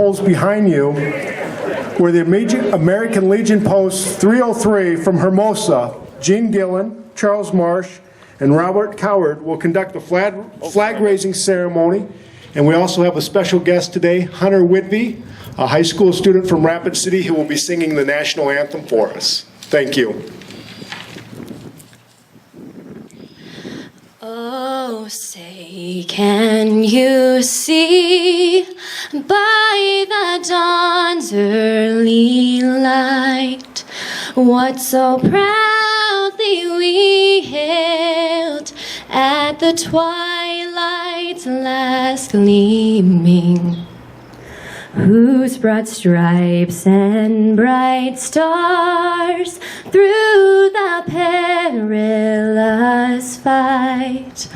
poles behind you, where the American Legion Post 303 from Hermosa, Gene Gillen, Charles Marsh, and Robert Coward will conduct a flag-raising ceremony. And we also have a special guest today, Hunter Whitby, a high school student from Rapid City who will be singing the national anthem for us. Thank you. Oh, say, can you see by the dawn's early light what so proudly we hailed at the twilight's last gleaming, whose broad stripes and bright stars through the perilous fight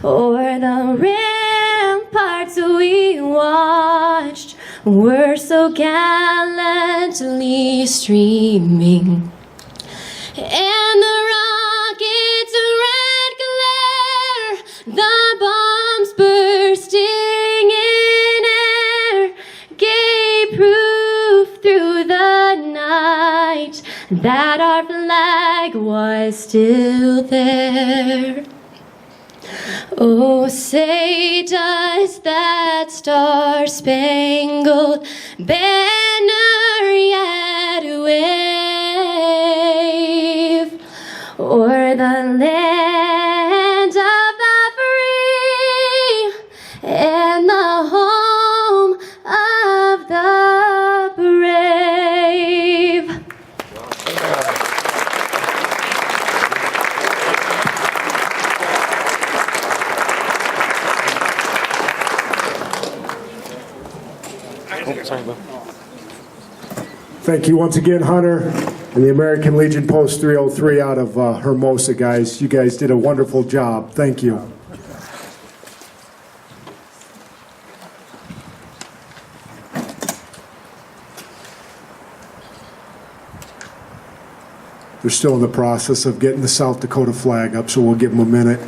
o'er the ramparts we watched were so gallantly streaming, and the rocket's red glare, the bombs bursting in air, gave proof through the night that our flag was still there. Oh, say, does that star-spangled banner yet wave o'er the land of the free and the home of the brave? Thank you once again, Hunter, and the American Legion Post 303 out of Hermosa, guys. You guys did a wonderful job. Thank you. They're still in the process of getting the South Dakota flag up, so we'll give them a minute.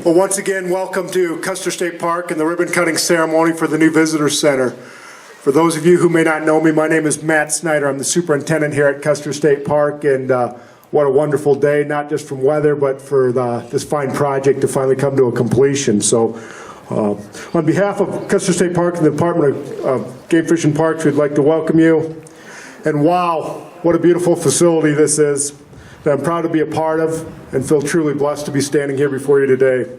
Well, once again, welcome to Custer State Park and the ribbon cutting ceremony for the new visitor center. For those of you who may not know me, my name is Matt Snyder. I'm the superintendent here at Custer State Park, and what a wonderful day, not just from weather, but for this fine project to finally come to a completion. So on behalf of Custer State Park and the Department of Game Fish and Parks, we'd like to welcome you. And wow, what a beautiful facility this is that I'm proud to be a part of and feel truly blessed to be standing here before you today.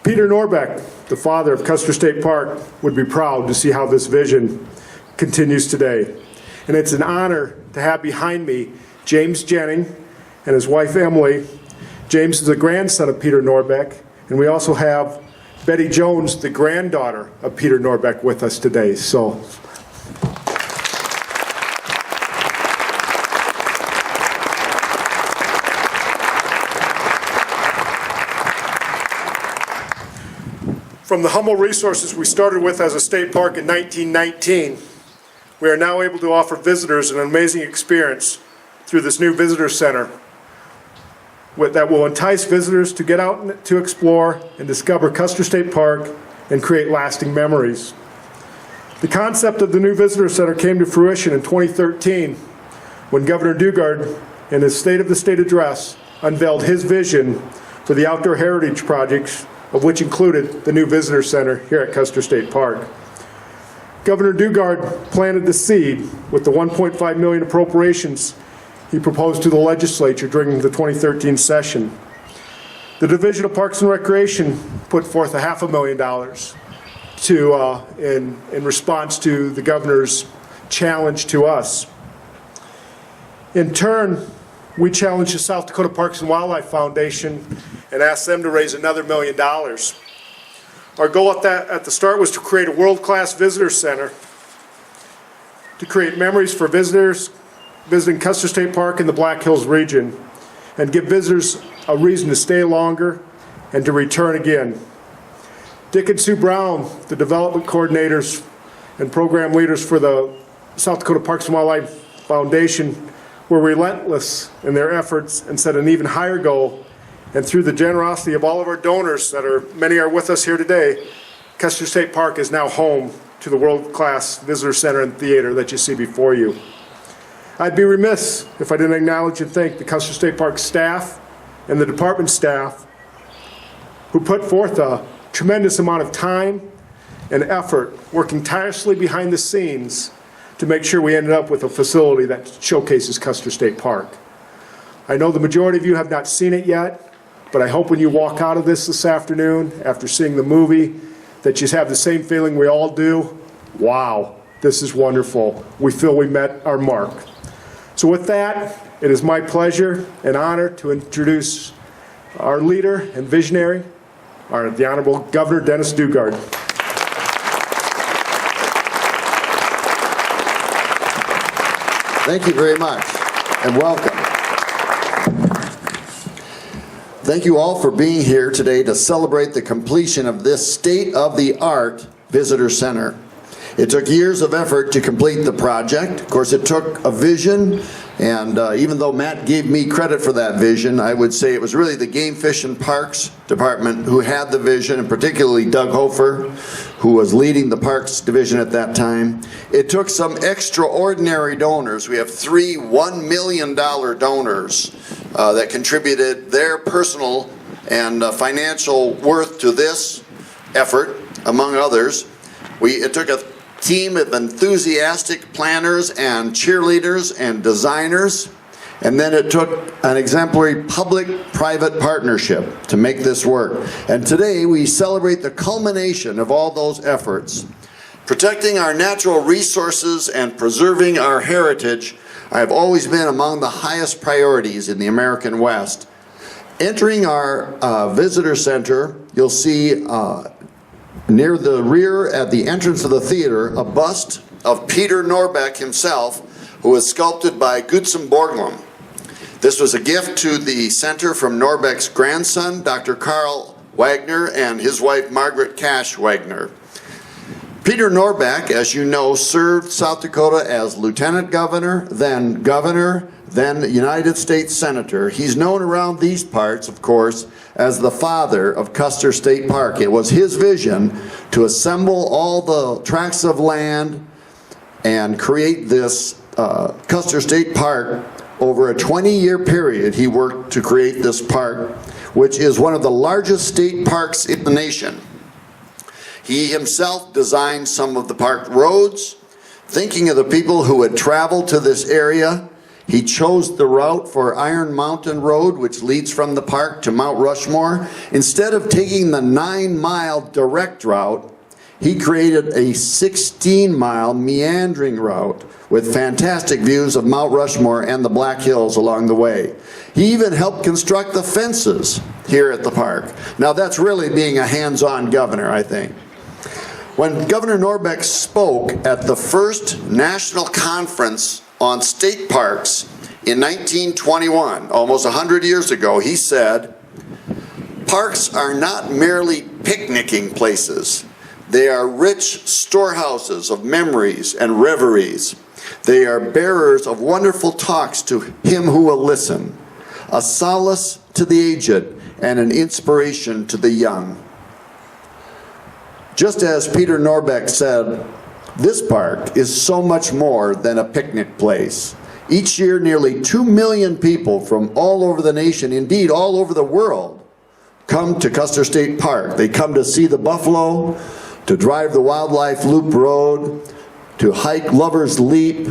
Peter Norbeck, the father of Custer State Park, would be proud to see how this vision continues today. And it's an honor to have behind me James Jennings and his wife Emily. James is a grandson of Peter Norbeck, and we also have Betty Jones, the granddaughter of Peter Norbeck, with us today. So. From the humble resources we started with as a state park in 1919, we are now able to offer visitors an amazing experience through this new visitor center that will entice visitors to get out to explore and discover Custer State Park and create lasting memories. The concept of the new visitor center came to fruition in 2013 when Governor Dugard, in his State of the State address, unveiled his vision for the outdoor heritage projects of which included the new visitor center here at Custer State Park. Governor Dugard planted the seed with the $1.5 million appropriations he proposed to the legislature during the 2013 session. The Division of Parks and Recreation put forth $500,000 in response to the governor's challenge to us. In turn, we challenged the South Dakota Parks and Wildlife Foundation and asked them to raise another $1 million. Our goal at the start was to create a world-class visitor center, to create memories for visitors visiting Custer State Park in the Black Hills region, and give visitors a reason to stay longer and to return again. Dick and Sue Brown, the development coordinators and program leaders for the South Dakota Parks and Wildlife Foundation, were relentless in their efforts and set an even higher goal. And through the generosity of all of our donors many are with us here today, Custer State Park is now home to the world-class visitor center and theater that you see before you. I'd be remiss if I didn't acknowledge and thank the Custer State Park staff and the department staff who put forth a tremendous amount of time and effort working tirelessly behind the scenes to make sure we ended up with a facility that showcases Custer State Park. I know the majority of you have not seen it yet, but I hope when you walk out of this afternoon after seeing the movie that you have the same feeling we all do. Wow, this is wonderful. We feel we met our mark. So with that, it is my pleasure and honor to introduce our leader and visionary, the Honorable Governor Dennis Dugard. Thank you very much, and welcome. Thank you all for being here today to celebrate the completion of this state-of-the-art visitor center. It took years of effort to complete the project. Of course, it took a vision, and even though Matt gave me credit for that vision, I would say it was really the Game, Fish, and Parks Department who had the vision, and particularly Doug Hofer, who was leading the Parks Division at that time. It took some extraordinary donors. We have three $1 million donors that contributed their personal and financial worth to this effort, among others. It took a team of enthusiastic planners and cheerleaders and designers, and then it took an exemplary public-private partnership to make this work. And today we celebrate the culmination of all those efforts. Protecting our natural resources and preserving our heritage have always been among the highest priorities in the American West. Entering our visitor center, you'll see near the rear at the entrance of the theater, a bust of Peter Norbeck himself, who was sculpted by Gutzon Borglum. This was a gift to the center from Norbeck's grandson, Dr. Carl Wagner, and his wife, Margaret Cash Wagner. Peter Norbeck, as you know, served South Dakota as lieutenant governor, then United States Senator. He's known around these parts, of course, as the father of Custer State Park. It was his vision to assemble all the tracts of land and create this Custer State Park. Over a 20-year period, he worked to create this park, which is one of the largest state parks in the nation. He himself designed some of the park roads. Thinking of the people who would travel to this area, he chose the route for Iron Mountain Road, which leads from the park to Mount Rushmore. Instead of taking the 9-mile direct route, he created a 16-mile meandering route with fantastic views of Mount Rushmore and the Black Hills along the way. He even helped construct the fences here at the park. Now that's really being a hands-on governor, I think. When Governor Norbeck spoke at the first National Conference on State Parks in 1921, almost 100 years ago, he said, "Parks are not merely picnicking places. They are rich storehouses of memories and reveries. They are bearers of wonderful talks to him who will listen, a solace to the aged and an inspiration to the young." Just as Peter Norbeck said, this park is so much more than a picnic place. Each year, nearly 2 million people from all over the nation, indeed all over the world, come to Custer State Park. They come to see the buffalo, to drive the Wildlife Loop Road, to hike Lover's Leap,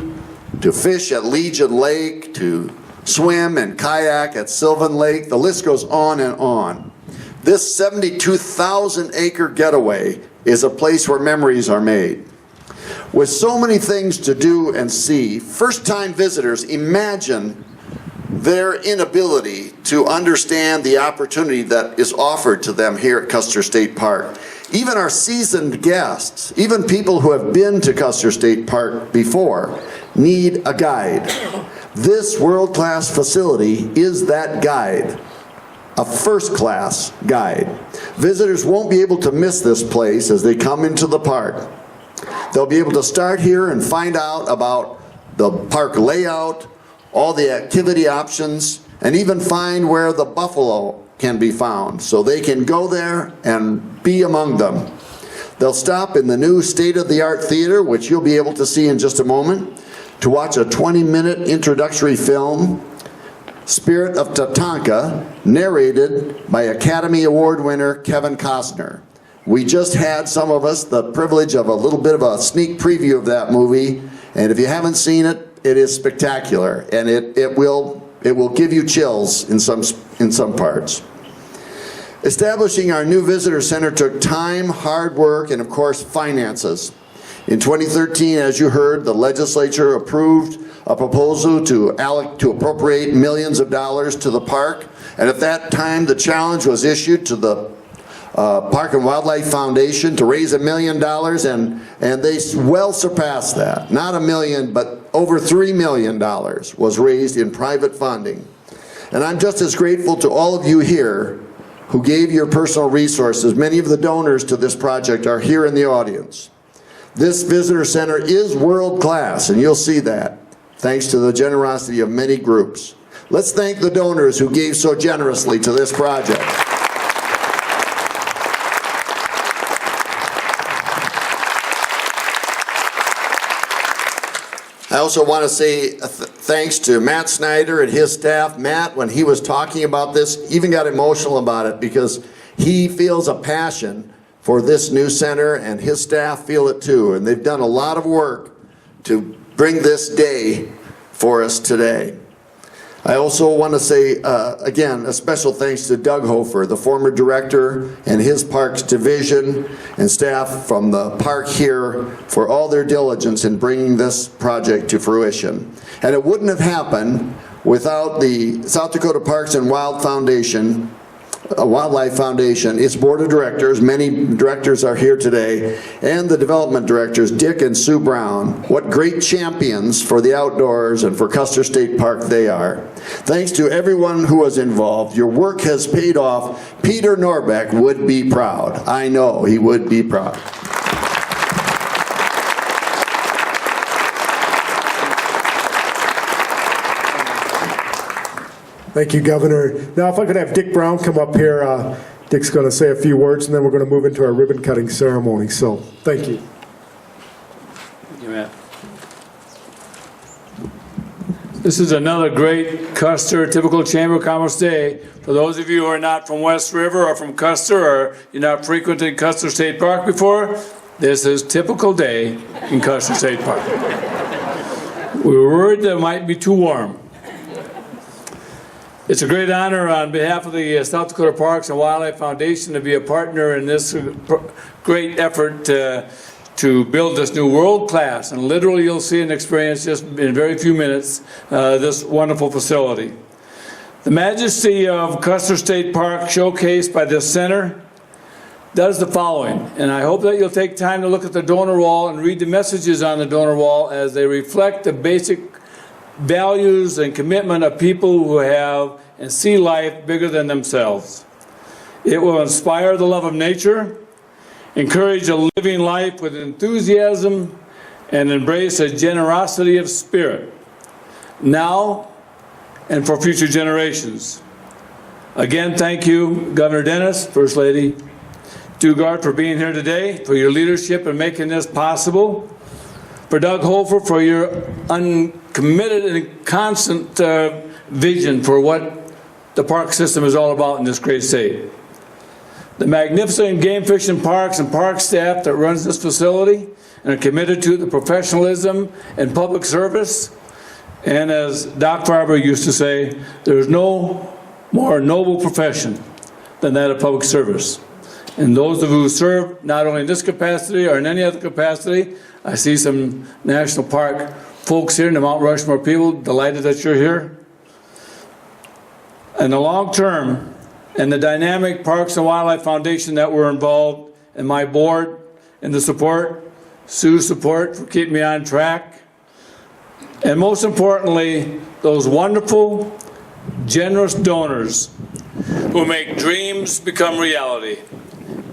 to fish at Legion Lake, to swim and kayak at Sylvan Lake. The list goes on and on. This 72,000-acre getaway is a place where memories are made. With so many things to do and see, first-time visitors imagine their inability to understand the opportunity that is offered to them here at Custer State Park. Even our seasoned guests, even people who have been to Custer State Park before, need a guide. This world-class facility is that guide, a first-class guide. Visitors won't be able to miss this place as they come into the park. They'll be able to start here and find out about the park layout, all the activity options, and even find where the buffalo can be found, so they can go there and be among them. They'll stop in the new state-of-the-art theater, which you'll be able to see in just a moment, to watch a 20-minute introductory film, Spirit of Tatanka, narrated by Academy Award winner Kevin Costner. We just had, some of us, the privilege of a little bit of a sneak preview of that movie, and if you haven't seen it, it is spectacular, and it will give you chills in some parts. Establishing our new visitor center took time, hard work, and of course finances. In 2013, as you heard, the legislature approved a proposal to appropriate millions of dollars to the park, and at that time the challenge was issued to the Park and Wildlife Foundation to raise $1 million, and they well surpassed that. Not $1 million, but over $3 million was raised in private funding. And I'm just as grateful to all of you here who gave your personal resources. Many of the donors to this project are here in the audience. This visitor center is world class, and you'll see that, thanks to the generosity of many groups. Let's thank the donors who gave so generously to this project. I also want to say thanks to Matt Snyder and his staff. Matt, when he was talking about this, even got emotional about it because he feels a passion for this new center, and his staff feel it too. And they've done a lot of work to bring this day for us today. I also want to say, again, a special thanks to Doug Hofer, the former director, and his Parks Division and staff from the park here for all their diligence in bringing this project to fruition. And it wouldn't have happened without the South Dakota Parks and Wildlife Foundation, its board of directors, many directors are here today, and the development directors, Dick and Sue Brown. What great champions for the outdoors and for Custer State Park they are. Thanks to everyone who was involved. Your work has paid off. Peter Norbeck would be proud. I know he would be proud. Thank you, Governor. Now, if I could have Dick Brown come up here, Dick's going to say a few words, and then we're going to move into our ribbon cutting ceremony. So, thank you. Thank you, Matt. This is another great Custer Typical Chamber of Commerce Day. For those of you who are not from West River or from Custer, or you're not frequented Custer State Park before, this is typical day in Custer State Park. We were worried that it might be too warm. It's a great honor on behalf of the South Dakota Parks and Wildlife Foundation to be a partner in this great effort to build this new world-class, and literally you'll see and experience just in very few minutes, this wonderful facility. The majesty of Custer State Park showcased by this center does the following, and I hope that you'll take time to look at the donor wall and read the messages on the donor wall as they reflect the basic values and commitment of people who have and see life bigger than themselves. It will inspire the love of nature, encourage a living life with enthusiasm, and embrace a generosity of spirit, now and for future generations. Again, thank you, Governor Dennis, First Lady Dugard, for being here today, for your leadership in making this possible, for Doug Hofer for your uncommitted and constant vision for what the park system is all about in this great state. the magnificent game fish and parks staff that runs this facility and are committed to the professionalism and public service. And as Doc Farber used to say, there is no more noble profession than that of public service. And those of you who serve, not only in this capacity or in any other capacity, I see some National Park folks here and the Mount Rushmore people, delighted that you're here. In the long term, and the dynamic Parks and Wildlife Foundation that we're involved, and my board, and the support, Sue's support for keeping me on track, and most importantly, those wonderful, generous donors who make dreams become reality.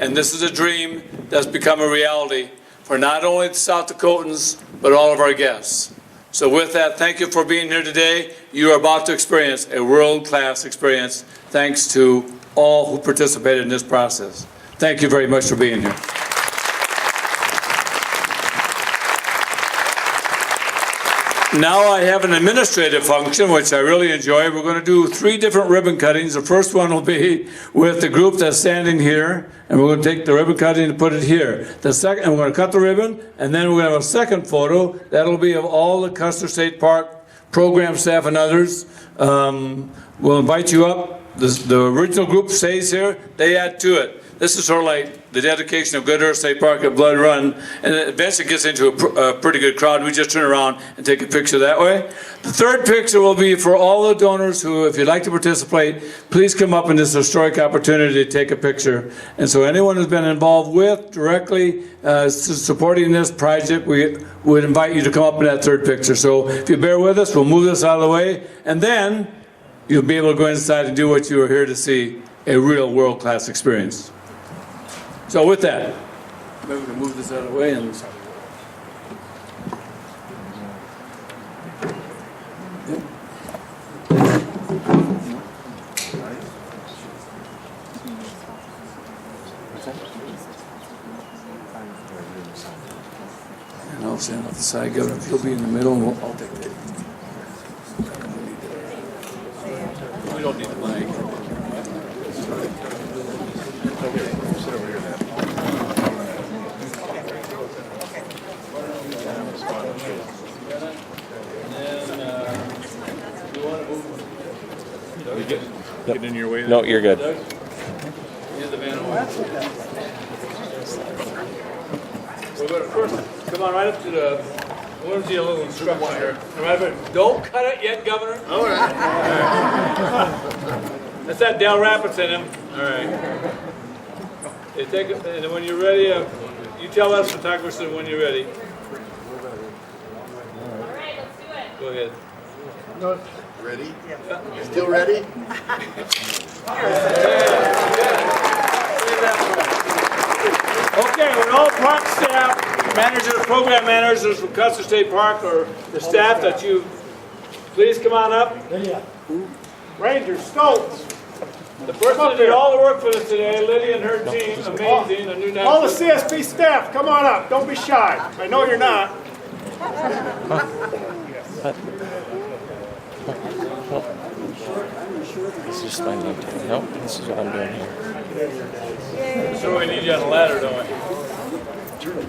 And this is a dream that's become a reality for not only the South Dakotans, but all of our guests. So with that, thank you for being here today. You are about to experience a world-class experience thanks to all who participated in this process. Thank you very much for being here. Now I have an administrative function, which I really enjoy. We're going to do 3 different ribbon cuttings. The first one will be with the group that's standing here, and we're going to take the ribbon cutting and put it here. The second, and we're going to cut the ribbon, and then we're going to have a second photo. That'll be of all the Custer State Park program staff and others. We'll invite you up. The original group stays here. They add to it. This is sort of like the dedication of Good Earth State Park at Blood Run, and it eventually gets into a pretty good crowd. We just turn around and take a picture that way. The third picture will be for all the donors who, if you'd like to participate, please come up in this historic opportunity to take a picture. And so anyone who's been involved with, directly supporting this project, we would invite you to come up in that third picture. So if you bear with us, we'll move this out of the way, and then you'll be able to go inside and do what you were here to see, a real world-class experience. So with that, maybe we can move this out of the way and I'll stand off the side, Governor. If you'll be in the middle, and I'll take it. We don't need the mic. Get in your way. No, you're good. Here's the van away. We're going to first come on right up to the. I want to see a little instruction here. Don't cut it yet, Governor. All right. That's that Del Rapids in him. All right. They take it, and when you're ready, you tell us, photographer, when you're ready. All right, let's do it. Go ahead. No. Ready? Still ready? Okay, when all park staff, managers, program managers from Custer State Park, or the staff that you, please come on up. Ranger Stoltz. The person that did all the work for us today, Lydia and her team, amazing. A new All the CSP staff, come on up. Don't be shy. I know you're not. This is just my name tag. Nope, this is what I'm doing here. So we need you on the ladder, don't we?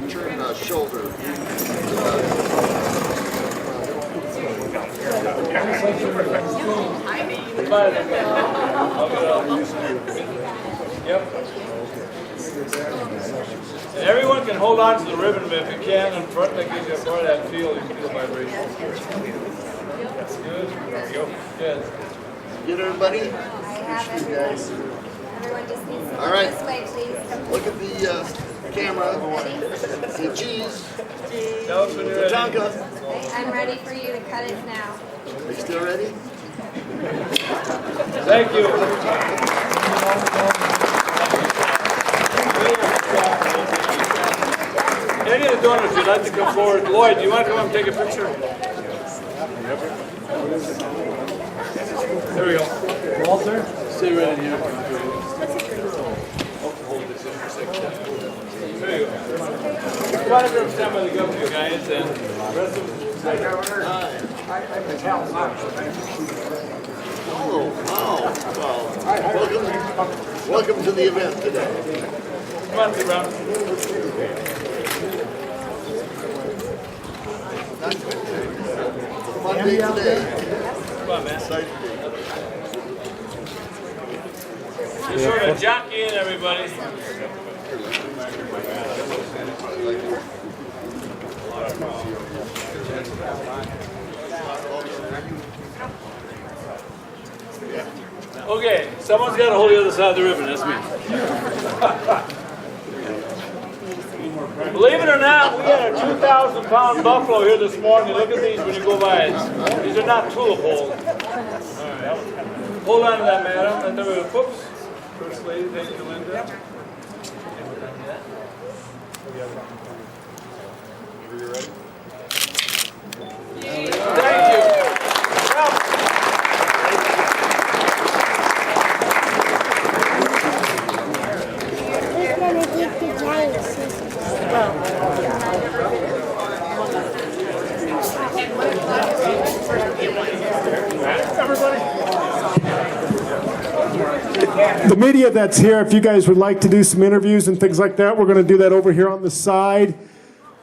Turn shoulder. Yep. And everyone can hold on to the ribbon, but if you can, in front, that gives you a part of that feel. You can feel vibration. That's good. There you go. Good. Get everybody? I have it. Everyone just needs to All right. this way, please. Look at the camera. Say cheese. Tell us when you're ready. Tonka. Okay, I'm ready for you to cut it now. Are you still ready? Thank you. Any of the donors, if you'd like to come forward. Lloyd, do you want to come up and take a picture? There we go. Walter? Stay right in here. Hold this in for a second. There you go. Come on over and stand by the governor, guys, and the rest of them. Hi, Governor. Hi. Oh, wow. Welcome to the event today. Come on, sit down. Fun day today. Come on, man. You're sort of jockeying everybody. Okay, someone's got to hold the other side of the ribbon, that's me. Believe it or not, we had a 2,000-pound buffalo here this morning. Look at these when you go by. These are not tulip holes. Hold on to that, madam. And there we go. Whoops. First lady, thank you, Linda. Thank you. Who's gonna get the giant scissors? The media that's here, if you guys would like to do some interviews and things like that, we're going to do that over here on the side.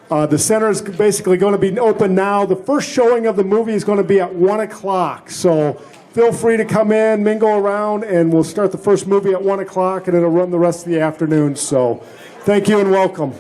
The center is basically going to be open now. The first showing of the movie is going to be at 1 o'clock. So feel free to come in, mingle around, and we'll start the first movie at 1 o'clock, and it'll run the rest of the afternoon. So thank you and welcome.